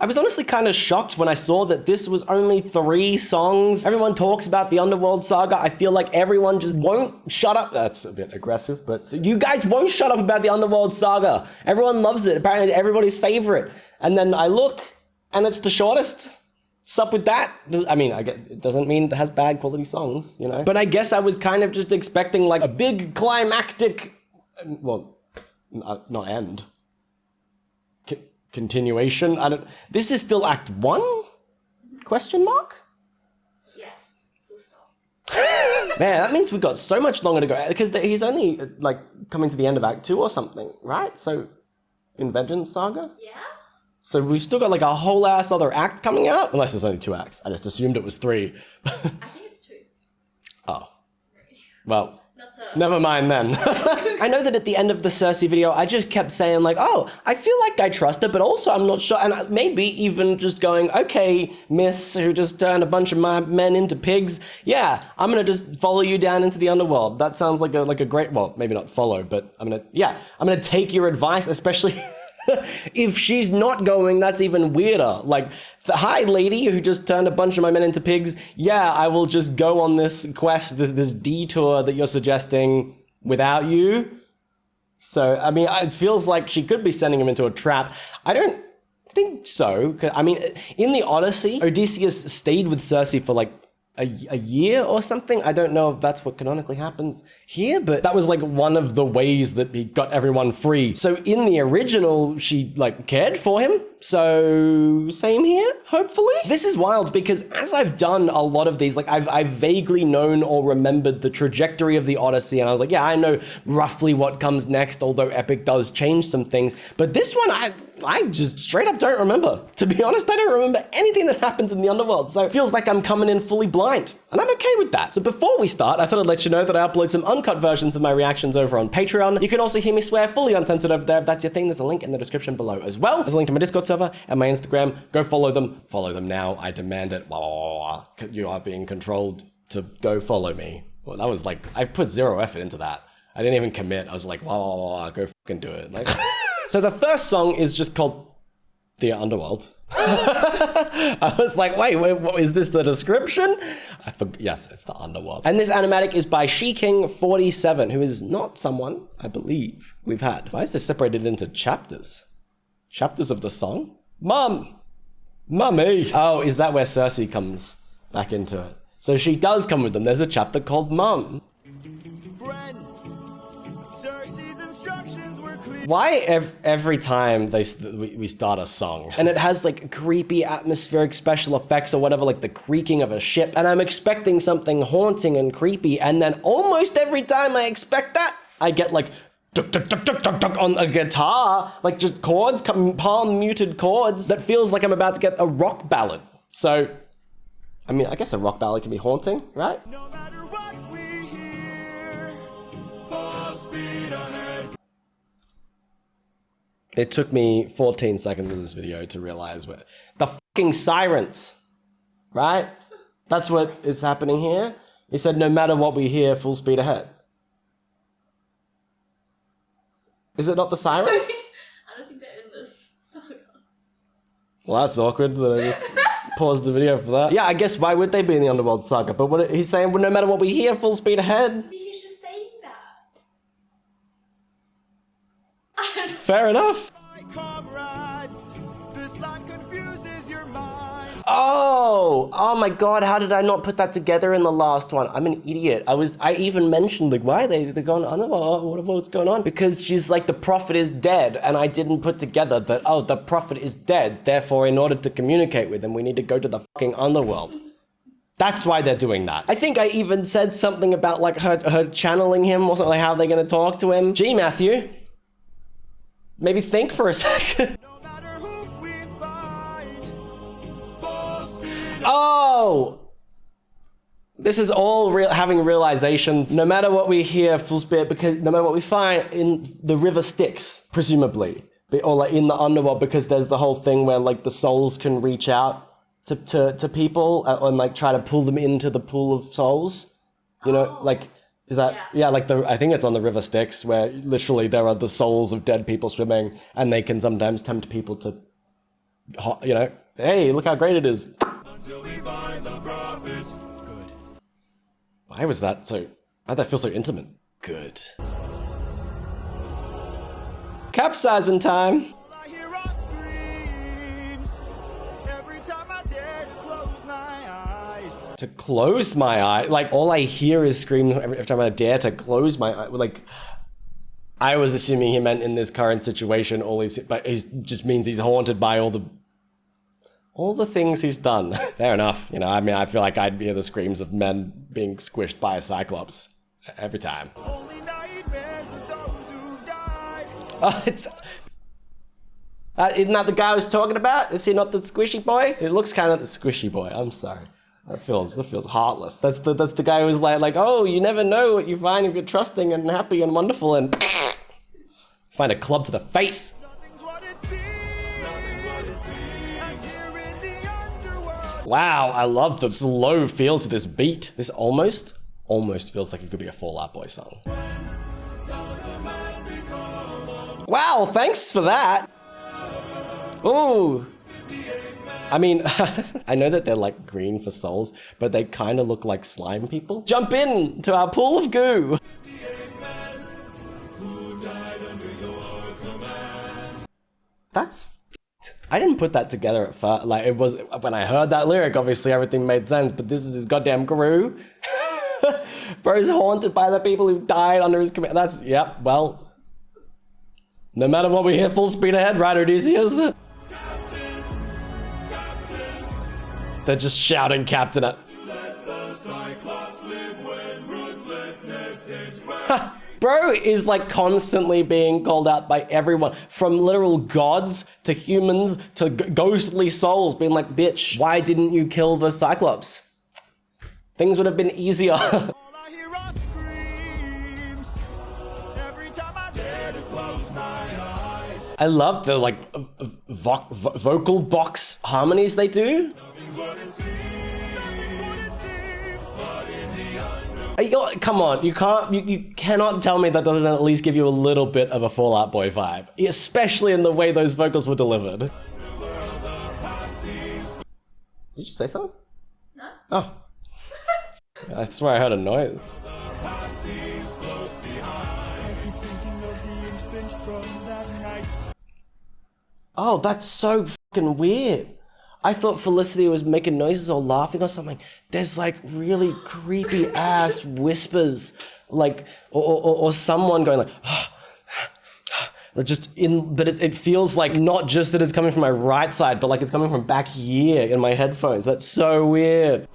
I was honestly kind of shocked when I saw that this was only 3 songs. Everyone talks about the Underworld Saga. I feel like everyone just won't shut up. That's a bit aggressive, but you guys won't shut up about the Underworld Saga. Everyone loves it. Apparently everybody's favorite. And then I look and it's the shortest. What's up with that? I mean, I get, it doesn't mean it has bad quality songs, you know? But I guess I was kind of just expecting like a big climactic, well, not end. Continuation. This is still Act 1? Question mark? Yes. Full stop. Man, that means we've got so much longer to go because he's only like coming to the end of Act 2 or something, right? So, in Vengeance Saga? Yeah. So we've still got like a whole ass other act coming out, unless there's only 2 acts. I just assumed it was 3. I think it's 2. Oh. Well. Never mind then. I know that at the end of the Cersei video, I just kept saying like, oh, I feel like I trust her, but also I'm not sure. And maybe even just going, okay, miss who just turned a bunch of my men into pigs. Yeah, I'm going to just follow you down into the underworld. That sounds like a great, well, maybe not follow, but I'm going to take your advice, especially if she's not going, that's even weirder. Like, hi, lady who just turned a bunch of my men into pigs. Yeah, I will just go on this quest, this detour that you're suggesting without you. So, I mean, it feels like she could be sending him into a trap. I don't think so. I mean, in the Odyssey, Odysseus stayed with Cersei for like a year or something. I don't know if that's what canonically happens here, but that was like one of the ways that he got everyone free. So in the original, she like cared for him. So same here, hopefully. This is wild because as I've done a lot of these, like I've vaguely known or remembered the trajectory of the Odyssey, and I was like, yeah, I know roughly what comes next, although Epic does change some things. But this one, I just straight up don't remember. To be honest, I don't remember anything that happens in the Underworld. So it feels like I'm coming in fully blind, and I'm okay with that. So before we start, I thought I'd let you know that I upload some uncut versions of my reactions over on Patreon. You can also hear me swear fully uncensored over there. If that's your thing, there's a link in the description below as well. There's a link to my Discord server and my Instagram. Go follow them. Follow them now. I demand it. You are being controlled to go follow me. Well, that was like, I put 0 effort into that. I didn't even commit. I was like, go fucking do it. Like, so the first song is just called The Underworld. I was like, wait, what is this the description? Yes, it's the Underworld. And this animatic is by SheKing47, who is not someone, I believe, we've had. Why is this separated into chapters? Chapters of the song? Mummy. Oh, is that where Cersei comes back into it? So she does come with them. There's a chapter called Mum. Friends, Cersei's instructions were clear. Why every time we start a song and it has like creepy atmospheric special effects or whatever, like the creaking of a ship, and I'm expecting something haunting and creepy, and then almost every time I expect that, I get like tuk, tuk, tuk, tuk, tuk, tuk on a guitar, like just chords, palm muted chords that feels like I'm about to get a rock ballad. So, I mean, I guess a rock ballad can be haunting, right? No matter what we hear, full speed ahead. It took me 14 seconds in this video to realize what the fucking sirens, right? That's what is happening here. He said, no matter what we hear, full speed ahead. Is it not the sirens? I don't think they're in this saga. Well, that's awkward that I just paused the video for that. Yeah, I guess why would they be in the Underworld Saga? But what he's saying, well, no matter what we hear, full speed ahead. He's just saying that. Fair enough. My comrades, this land confuses your mind. Oh my God, how did I not put that together in the last one? I'm an idiot. I even mentioned like, why they're going, I don't know what's going on. Because she's like, the prophet is dead. And I didn't put together that, oh, the prophet is dead. Therefore, in order to communicate with him, we need to go to the fucking underworld. That's why they're doing that. I think I even said something about like her channeling him or something, like how they're gonna talk to him. Gee, Matthew, maybe think for a second. No matter who we find, full speed. Oh, this is all having realizations. No matter what we hear, full speed, because no matter what we find in the river Styx, presumably, or like in the underworld, because there's the whole thing where like the souls can reach out to people and like try to pull them into the pool of souls. You know, like, is that, yeah, like I think it's on the river Styx where literally there are the souls of dead people swimming and they can sometimes tempt people to you know, hey, look how great it is. until we find the prophet. Good. Why was that so, why'd that feel so intimate? Good. Capsizing time. All I hear are screams every time I dare to close my eyes. To close my eye, like all I hear is screams every time I dare to close my eye. Like, I was assuming he meant in this current situation, but he just means he's haunted by all the things he's done. Fair enough, you know. I mean, I feel like I'd hear the screams of men being squished by a cyclops every time. Only nightmares of those who died. Oh, it's. Isn't that the guy I was talking about? Is he not the squishy boy? It looks kind of the squishy boy. I'm sorry. That feels heartless. That's the guy who's like, oh, you never know what you find if you're trusting and happy and wonderful and find a club to the face. Nothing's what it seems. Nothing's what it seems. And here in the underworld. Wow, I love the slow feel to this beat. This almost feels like it could be a Fall Out Boy song. Wow, thanks for that. Ooh. I mean, I know that they're like green for souls, but they kind of look like slime people. Jump in to our pool of goo. That's I didn't put that together at first. Like, it was when I heard that lyric, obviously everything made sense, but this is his goddamn crew. Bro's haunted by the people who died under his command. That's, yep, well, no matter what, we hear full speed ahead, right, Odysseus? They're just shouting Captain at. Bro is like constantly being called out by everyone, from literal gods to humans to ghostly souls, being like, bitch, why didn't you kill the Cyclops? Things would have been easier. All I hear are screams every time I dare to close my eyes. I love the like vocal box harmonies they do. Nothing's what it seems. Nothing's what it seems. But in the Come on, you cannot tell me that doesn't at least give you a little bit of a Fall Out Boy vibe, especially in the way those vocals were delivered. Did you say something? No. Oh. I swear I heard a noise. Oh, that's so fucking weird. I thought Felicity was making noises or laughing or something. There's like really creepy ass whispers, like, or someone going like, just in, but it feels like not just that it's coming from my right side, but like it's coming from back here in my headphones. That's so weird.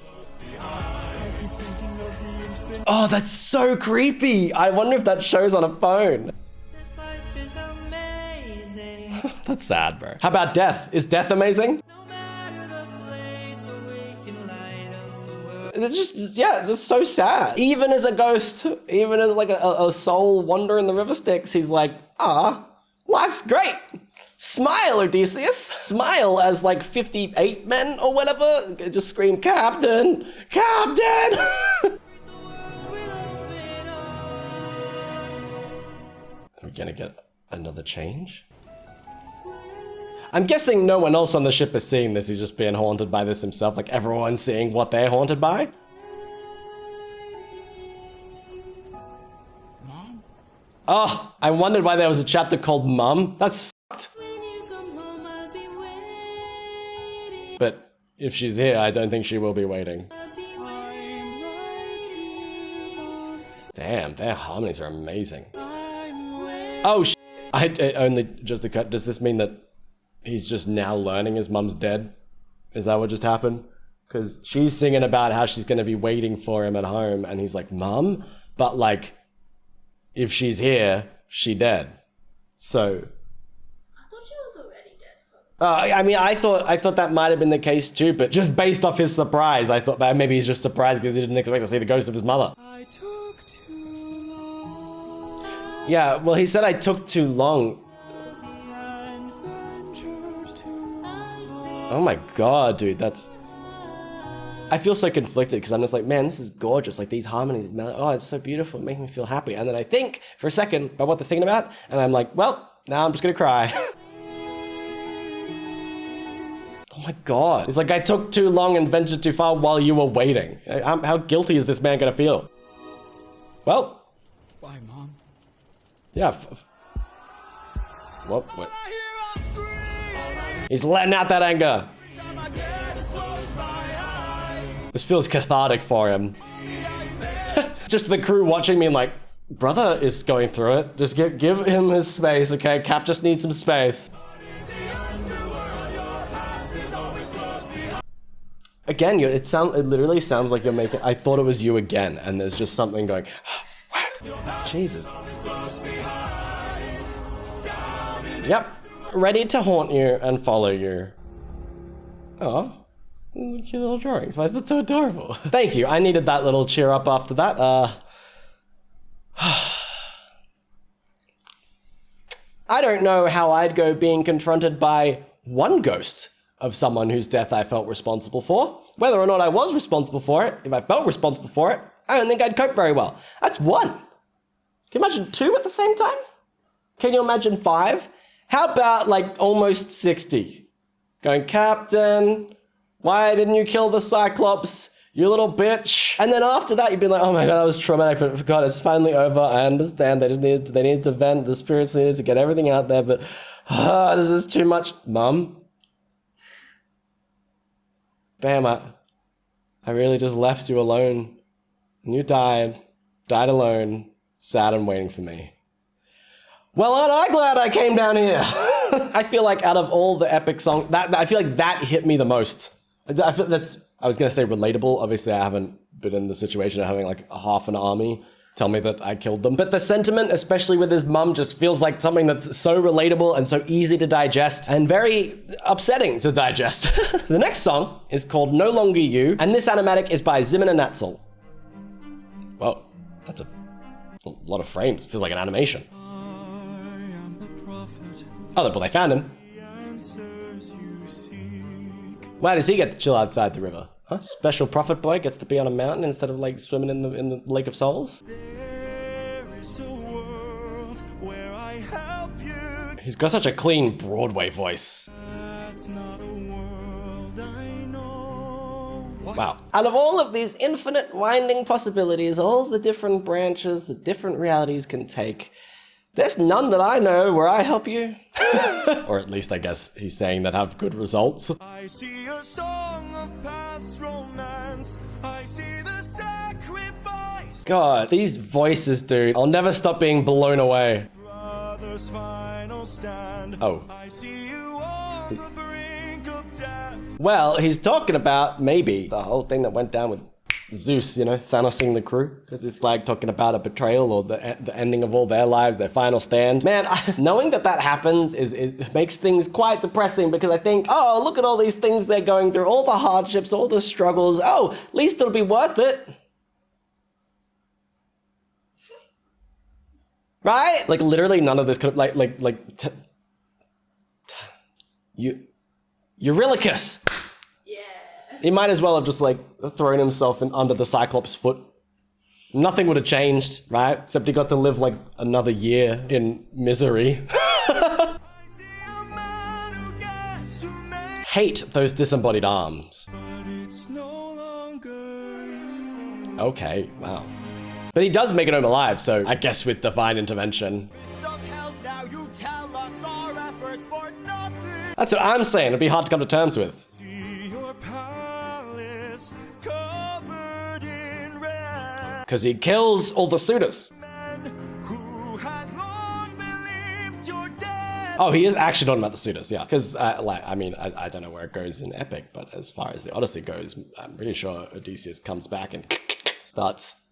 Oh, that's so creepy. I wonder if that shows on a phone. That's sad, bro. How about death? Is death amazing? It's just, yeah, it's just so sad. Even as a ghost, even as like a soul wandering the river Styx, he's like, life's great. Smile, Odysseus. Smile as like 58 men or whatever just scream, Captain, Captain. Are we gonna get another change? I'm guessing no one else on the ship is seeing this. He's just being haunted by this himself. Like everyone's seeing what they're haunted by. Mom? Oh, I wondered why there was a chapter called Mum. That's fucked. But if she's here, I don't think she will be waiting. Damn, their harmonies are amazing. Oh, shit. It only just occurred. Does this mean that he's just now learning his mum's dead? Is that what just happened? Because she's singing about how she's going to be waiting for him at home, and he's like, Mum? But like, if she's here, she dead. So. I thought she was already dead. I mean, I thought that might have been the case too, but just based off his surprise, I thought that maybe he's just surprised because he didn't expect to see the ghost of his mother. I took too long. Yeah, well, he said I took too long. Oh my god, dude, that's... I feel so conflicted because I'm just like, man, this is gorgeous. Like these harmonies, oh, it's so beautiful. It makes me feel happy. And then I think for a second about what they're singing about, and I'm like, well, now I'm just gonna cry. my God. He's like, I took too long and ventured too far while you were waiting. How guilty is this man gonna feel? Well. Bye, Mom. Yeah. What? He's letting out that anger. This feels cathartic for him. Just the crew watching me and like, brother is going through it. Just give him his space, okay? Cap just needs some space. Again, it literally sounds like you're making, I thought it was you again, and there's just something going, Jesus. Yep, ready to haunt you and follow you. Oh, cute little drawings. Why is that so adorable? Thank you, I needed that little cheer up after that. I don't know how I'd go being confronted by one ghost of someone whose death I felt responsible for. Whether or not I was responsible for it, if I felt responsible for it, I don't think I'd cope very well. That's one. Can you imagine 2 at the same time? Can you imagine 5? How about like almost 60? Going, Captain, why didn't you kill the Cyclops? You little bitch. And then after that, you'd be like, oh my God, that was traumatic, but God, it's finally over. I understand. They needed to vent. The spirits needed to get everything out there, but this is too much. Mum? Bam, I really just left you alone. And you died alone, sad and waiting for me. Well, aren't I glad I came down here? I feel like out of all the epic songs, I feel like that hit me the most. I feel I was gonna say relatable. Obviously, I haven't been in the situation of having like half an army tell me that I killed them. But the sentiment, especially with his mum, just feels like something that's so relatable and so easy to digest and very upsetting to digest. So the next song is called No Longer You, and this animatic is by Zimin and Natzel. Well, that's a lot of frames. It feels like an animation. Oh, well, they found him. Why does he get to chill outside the river? Huh? Special prophet boy gets to be on a mountain instead of like swimming in the lake of souls? There is a world where I help you. He's got such a clean Broadway voice. That's not a world I know. What? Wow. Out of all of these infinite winding possibilities, all the different branches, the different realities can take, there's none that I know where I help you. Or at least I guess he's saying that have good results. I see a song of past romance. I see the sacrifice. God, these voices, dude. I'll never stop being blown away. Brother's final stand. Oh. I see you on the brink of death. Well, he's talking about maybe the whole thing that went down with Zeus, you know, Thanosing the crew, because it's like talking about a betrayal or the ending of all their lives, their final stand. Man, knowing that happens it makes things quite depressing, because I think, oh, look at all these things they're going through, all the hardships, all the struggles. Oh, at least it'll be worth it. Right? Like literally none of this could have, Eurylochus. He might as well have just like thrown himself under the Cyclops' foot. Nothing would have changed, right? Except he got to live like another year in misery. Hate those disembodied arms. But it's no longer. Okay, wow. But he does make it home alive, so I guess with divine intervention. Stop hells now, you tell us our efforts for nothing. That's what I'm saying. It'd be hard to come to terms with. See your palace covered in red. Because he kills all the suitors. Men who had long believed you're dead. Oh, he is actually talking about the suitors, yeah. Because, I don't know where it goes in Epic, but as far as the Odyssey goes, I'm pretty sure Odysseus comes back and starts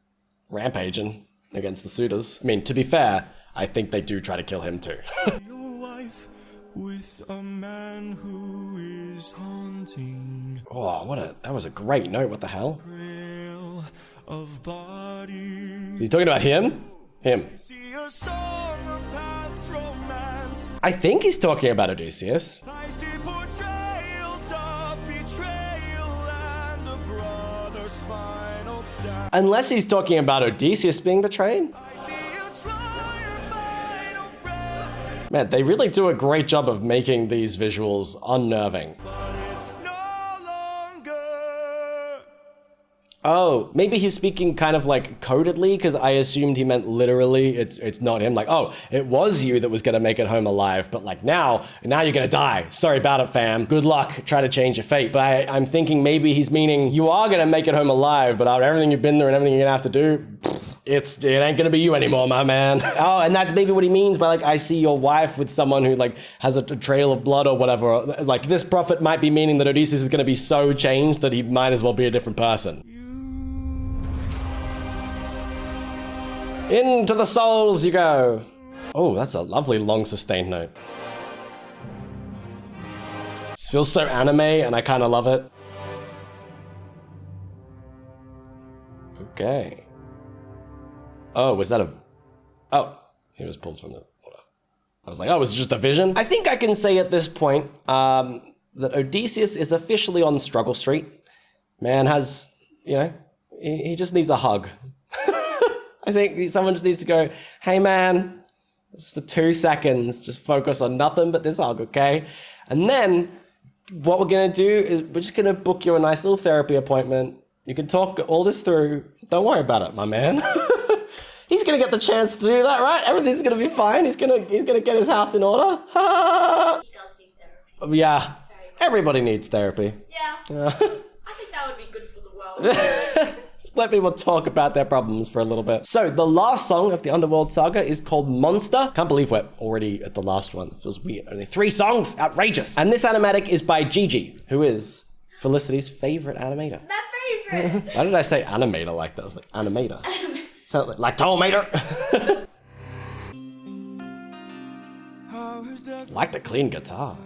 rampaging against the suitors. I mean, to be fair, I think they do try to kill him too. Your wife with a man who is haunting. Oh, that was a great note. What the hell? Trail of bodies. Is he talking about him? Him. See a song of past romance. I think he's talking about Odysseus. I see portrayals of betrayal and a brother's final stand. Unless he's talking about Odysseus being betrayed. I see you try your final breath. Man, they really do a great job of making these visuals unnerving. But it's no Oh, maybe he's speaking kind of like codedly, because I assumed he meant literally. It's not him. Like, oh, it was you that was gonna make it home alive, but like now you're gonna die. Sorry about it, fam. Good luck. Try to change your fate. But I'm thinking maybe he's meaning you are gonna make it home alive, but after everything you've been through and everything you're gonna have to do, it ain't gonna be you anymore, my man. Oh, and that's maybe what he means by like, I see your wife with someone who like has a trail of blood or whatever. Like this prophet might be meaning that Odysseus is gonna be so changed that he might as well be a different person. Into the souls you go. Oh, that's a lovely long sustained note. This feels so anime and I kind of love it. Okay. Oh, was that a... Oh, he was pulled from the water. I was like, oh, was it just a vision? I think I can say at this point that Odysseus is officially on struggle street. Man has, you know, he just needs a hug. I think someone just needs to go, hey man, just for 2 seconds, just focus on nothing but this hug, okay? And then what we're gonna do is we're just gonna book you a nice little therapy appointment. You can talk all this through. Don't worry about it, my man. He's gonna get the chance to do that, right? Everything's gonna be fine. He's gonna get his house in order. He does need therapy. Yeah, everybody needs therapy. Yeah. I think that would be good for the world. Just let people talk about their problems for a little bit. So the last song of the Underworld Saga is called Monster. Can't believe we're already at the last one. It feels weird. Only 3 songs. Outrageous. And this animatic is by Gigi, who is Felicity's favorite animator. My favorite. Why did I say animator like that? I was like, animator. Sound like tomater. Like the clean guitar.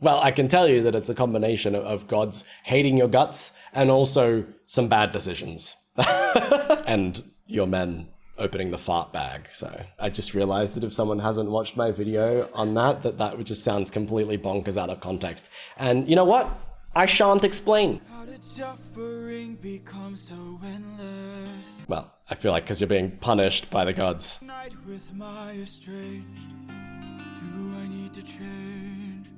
Well, I can tell you that it's a combination of gods hating your guts and also some bad decisions. And your men opening the fart bag. So I just realized that if someone hasn't watched my video on that just sounds completely bonkers out of context. And you know what? I shan't explain. How did suffering become so endless? Well, I feel like because you're being punished by the gods. Night with my estranged. Do I need to change?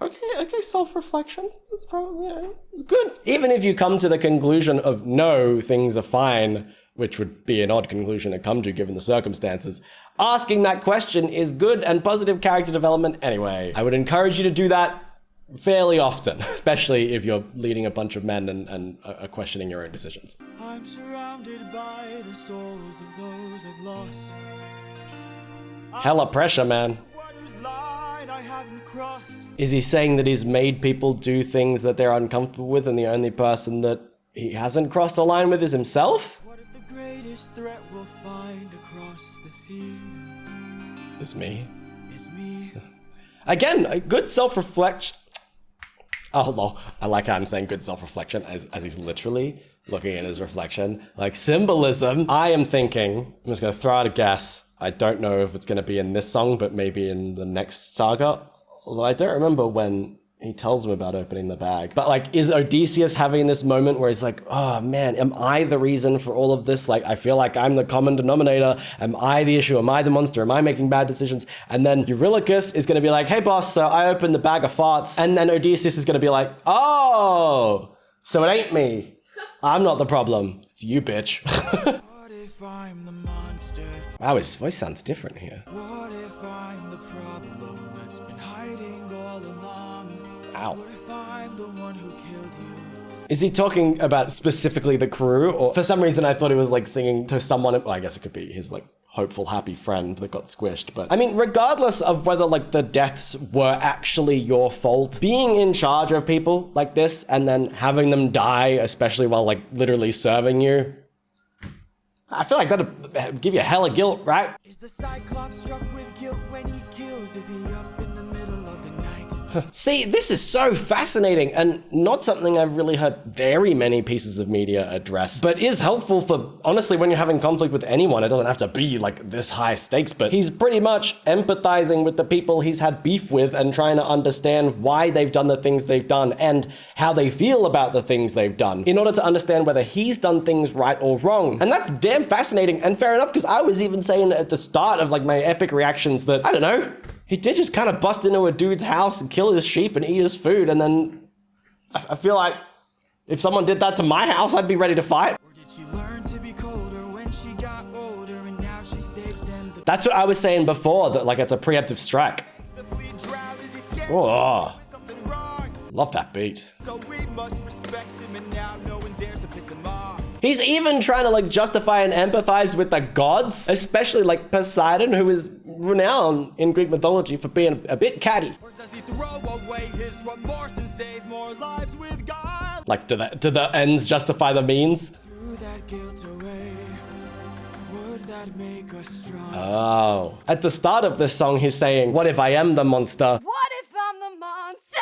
Okay, self-reflection. It's probably good. Even if you come to the conclusion of no, things are fine, which would be an odd conclusion to come to given the circumstances, asking that question is good and positive character development anyway. I would encourage you to do that fairly often, especially if you're leading a bunch of men and are questioning your own decisions. I'm surrounded by the souls of those I've lost. Hella pressure, man. One whose line I haven't crossed. Is he saying that he's made people do things that they're uncomfortable with and the only person that he hasn't crossed a line with is himself? What if the greatest threat we'll find across the sea Is me. is me? Again, a good self-reflection. Oh, lol. I like how I'm saying good self-reflection as he's literally looking at his reflection. Like symbolism. I am thinking, I'm just going to throw out a guess. I don't know if it's going to be in this song, but maybe in the next saga. Although I don't remember when he tells him about opening the bag. But like, is Odysseus having this moment where he's like, oh man, am I the reason for all of this? Like, I feel like I'm the common denominator. Am I the issue? Am I the monster? Am I making bad decisions? And then Eurylochus is going to be like, hey boss, so I opened the bag of farts. And then Odysseus is going to be like, oh, so it ain't me. I'm not the problem. It's you, bitch. What if I'm the monster? Wow, his voice sounds different here. What if I'm the problem that's been hiding all along? Ow. What if I'm the one who killed you? Is he talking about specifically the crew? Or for some reason I thought he was like singing to someone, well, I guess it could be his like hopeful, happy friend that got squished. But I mean, regardless of whether like the deaths were actually your fault, being in charge of people like this and then having them die, especially while like literally serving you, I feel like that'd give you hella guilt, right? Is the Cyclops struck with guilt when he kills? Is he up in the middle of the night? See, this is so fascinating and not something I've really heard very many pieces of media address, but is helpful for, honestly, when you're having conflict with anyone. It doesn't have to be like this high stakes, but he's pretty much empathizing with the people he's had beef with and trying to understand why they've done the things they've done and how they feel about the things they've done in order to understand whether he's done things right or wrong. And that's damn fascinating and fair enough, because I was even saying at the start of like my epic reactions that, I don't know, he did just kind of bust into a dude's house and kill his sheep and eat his food, and then I feel like If someone did that to my house, I'd be ready to fight. Or did she learn to be colder when she got older and now she saves them the That's what I was saying before, that like it's a preemptive strike. Oh, something wrong? love that beat. So we must respect him and now no one dares to piss him off. He's even trying to like justify and empathize with the gods, especially like Poseidon, who is renowned in Greek mythology for being a bit catty. Or does he throw away his remorse and save more lives with God? Like, do the ends justify the means? Threw that guilt away. Would that make us strong? Oh. At the start of this song, he's saying, what if I am the monster? What if I'm the monster?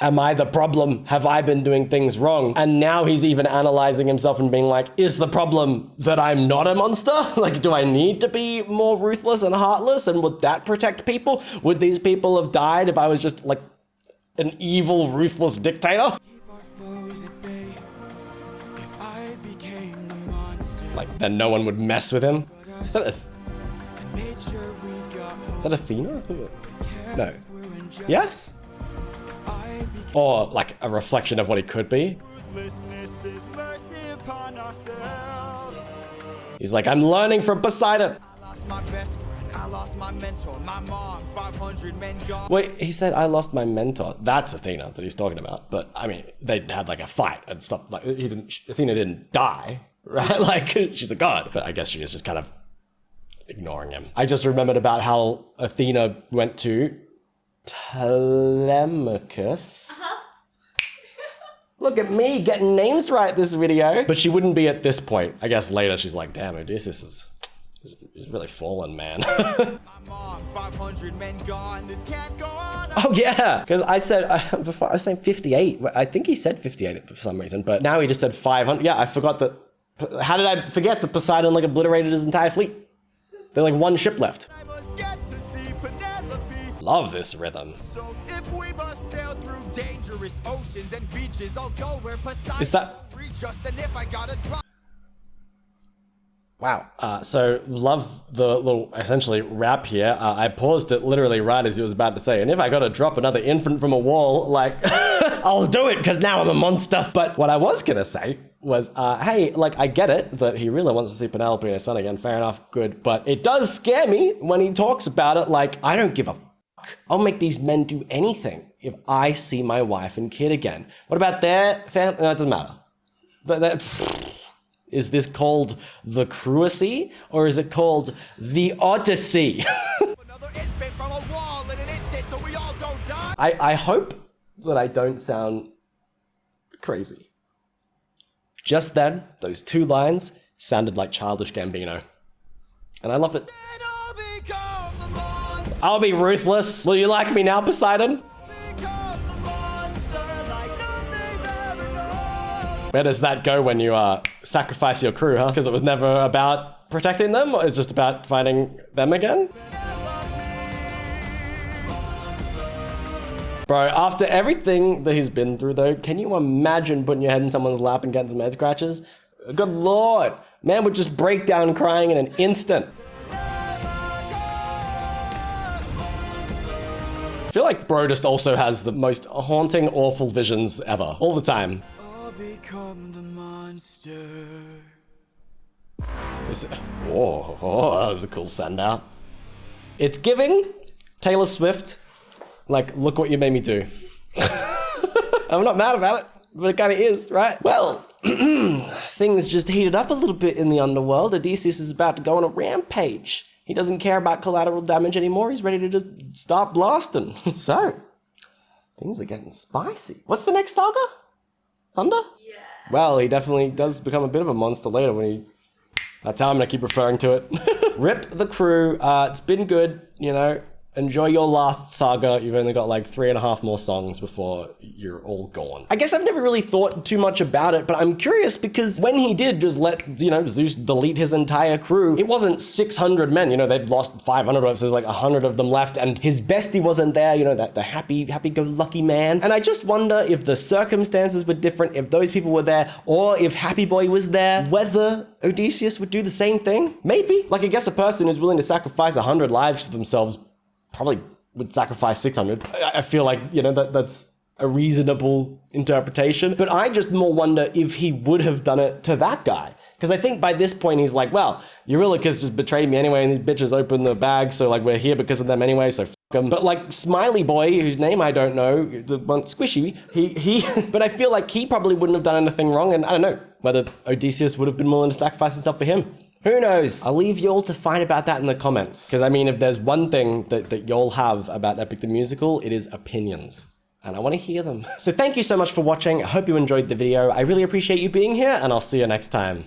Am I the problem? Have I been doing things wrong? And now he's even analyzing himself and being like, is the problem that I'm not a monster? Like, do I need to be more ruthless and heartless? And would that protect people? Would these people have died if I was just like an evil, ruthless dictator? Keep our foes at bay. If I became the monster, Like, then no one would mess with him? Is that, and made sure we got home. is that Athena? No. If we're unjust, Yes? I became Or like a reflection of what he could be? ruthlessness is mercy upon ourselves. He's like, I'm learning from Poseidon. I lost my best friend, I lost my mentor, my mom, 500 men gone. Wait, he said, I lost my mentor. That's Athena that he's talking about. But I mean, they had like a fight and stuff. Like, Athena didn't die, right? Like, she's a god. But I guess she is just kind of ignoring him. I just remembered about how Athena went to Telemachus. Look at me getting names right this video. But she wouldn't be at this point. I guess later she's like, damn, Odysseus is really fallen, man. My mom, 500 men gone, this can't go on. Oh yeah, because I said, before I was saying 58. I think he said 58 for some reason, but now he just said 500. Yeah, I forgot that. How did I forget that Poseidon like obliterated his entire fleet? They're like one ship left. I must get to see Penelope. Love this rhythm. So if we must sail through dangerous oceans and beaches, I'll go where Poseidon Is that- will reach us. And if I gotta drop Wow. So love the little essentially rap here. I paused it literally right as he was about to say, and if I got to drop another infant from a wall, like, I'll do it because now I'm a monster. But what I was going to say was, hey, like, I get it that he really wants to see Penelope and her son again. Fair enough. Good. But it does scare me when he talks about it like, I don't give a fuck. I'll make these men do anything if I see my wife and kid again. What about their family? No, it doesn't matter. Is this called the Cruelty or is it called the Odyssey? another infant from a wall in an instant so we all don't die. I hope that I don't sound crazy. Just then, those two lines sounded like Childish Gambino. And I love it. And I'll become the monster, I'll be ruthless. Will you like me now, Poseidon? become the monster like nothing ever known. Where does that go when you sacrifice your crew, huh? Because it was never about protecting them, or it's just about finding them again? Bro, after everything that he's been through though, can you imagine putting your head in someone's lap and getting some head scratches? Good lord, man would just break down crying in an instant. I feel like bro just also has the most haunting, awful visions ever, all the time. I'll become the monster. Whoa, that was a cool send out. It's giving Taylor Swift, like, look what you made me do. I'm not mad about it, but it kind of is, right? Well, things just heated up a little bit in the underworld. Odysseus is about to go on a rampage. He doesn't care about collateral damage anymore. He's ready to just start blasting. So, things are getting spicy. What's the next saga? Thunder? Yeah. Well, he definitely does become a bit of a monster later when he... That's how I'm going to keep referring to it. Rip the crew. It's been good, you know. Enjoy your last saga. You've only got like 3.5 more songs before you're all gone. I guess I've never really thought too much about it, but I'm curious because when he did just let, you know, Zeus delete his entire crew, it wasn't 600 men, you know, they'd lost 500 of us, there's like 100 of them left, and his bestie wasn't there, you know, that the happy-go-lucky man. And I just wonder if the circumstances were different, if those people were there, or if Happy Boy was there, whether Odysseus would do the same thing? Maybe. Like, I guess a person who's willing to sacrifice 100 lives to themselves probably would sacrifice 600. I feel like, you know, that's a reasonable interpretation. But I just more wonder if he would have done it to that guy. Because I think by this point he's like, well, Eurylochus just betrayed me anyway, and these bitches opened the bag, so like we're here because of them anyway, so f them. But like Smiley Boy, whose name I don't know, the one Squishy, he but I feel like he probably wouldn't have done anything wrong, and I don't know whether Odysseus would have been willing to sacrifice himself for him. Who knows? I'll leave y'all to fight about that in the comments. Because I mean, if there's one thing that y'all have about Epic the Musical, it is opinions. And I want to hear them. So thank you so much for watching. I hope you enjoyed the video. I really appreciate you being here, and I'll see you next time.